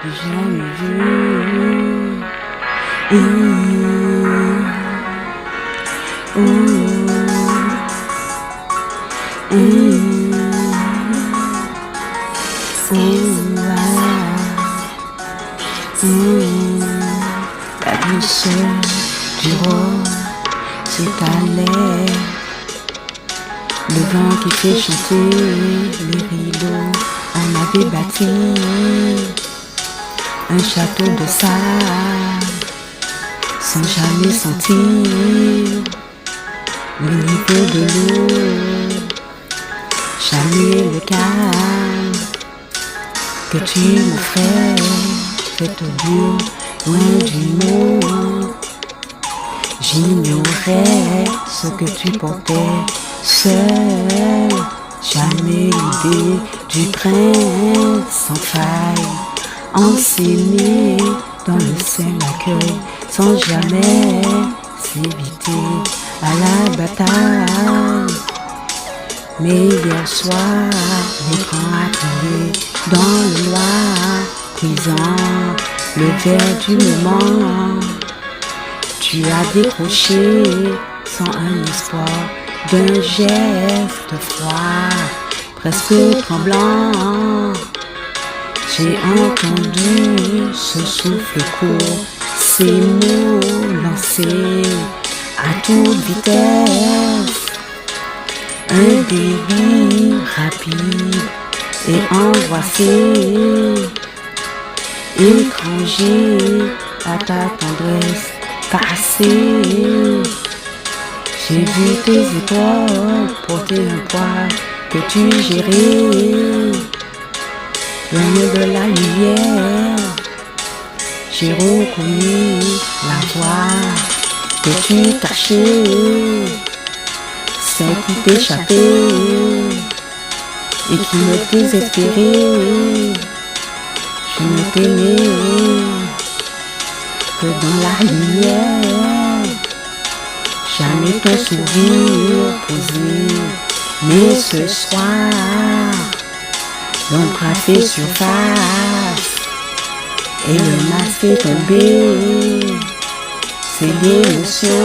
jamais vu. Mmh. La douceur du rose s'étalait, le vent qui fait chanter les rideaux. On avait bâti un château de sable sans jamais sentir le niveau de l'eau, jamais le calme que tu m'offrais, fait au lieu, loin du mot. J'ignorais ce que tu portais seul, jamais l'idée du prince sans faille, enseigné dans le sein d'accueil, sans jamais s'éviter à la bataille. Mais hier soir, l'écran a crié dans le noir, brisant le verre du moment. Tu as décroché sans un espoir d'un geste froid, presque tremblant. J'ai entendu ce souffle court, ces mots lancés à toute vitesse. Un débit rapide et angoissé, étranger à ta tendresse passée. J'ai vu tes épaules porter un poids que tu gérais, loin de la lumière. J'ai reconnu la voix que tu cachais, celle qui t'échappait et qui me désespérait. Je ne t'aimais que dans la lumière, jamais ton sourire posé. Mais ce soir, l'ombre a fait surface et le masque est tombé. C'est l'émotion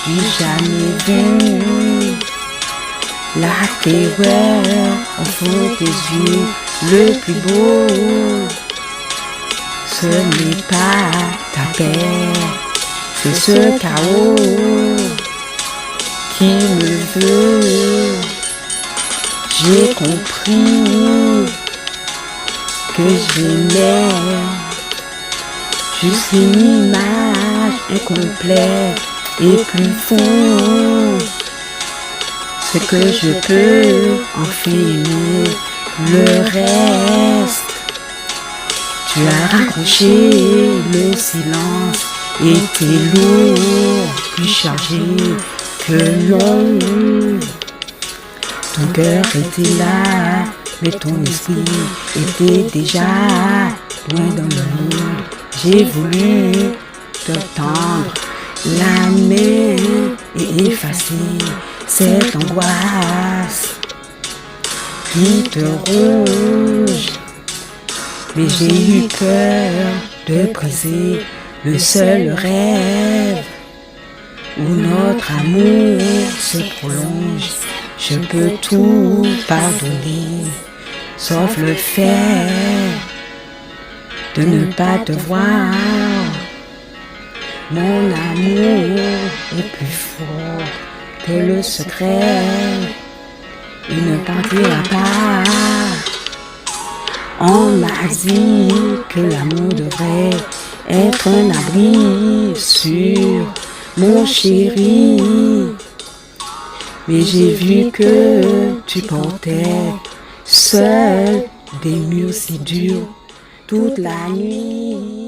du jamais vu, la terreur au fond tes yeux, le plus beau. Ce n'est pas ta paix, c'est ce chaos qui me veut. J'ai compris que j'aimais juste une image incomplète et plus fond. Ce que je peux enfin aimer, le reste. Tu as raccroché le silence, était lourd, plus chargé que long. Ton cœur était là, mais ton esprit était déjà loin dans le monde. J'ai voulu te tendre la main et effacer cette angoisse qui te ronge. Mais j'ai eu peur de briser le seul rêve où notre amour se prolonge. Je peux tout pardonner, sauf le fait de ne pas te voir. Mon amour est plus fort que le secret, il ne partira pas. On m'a dit que l'amour devrait être un abri sûr, mon chéri. Mais j'ai vu que tu portais seul des murs si durs toute la nuit.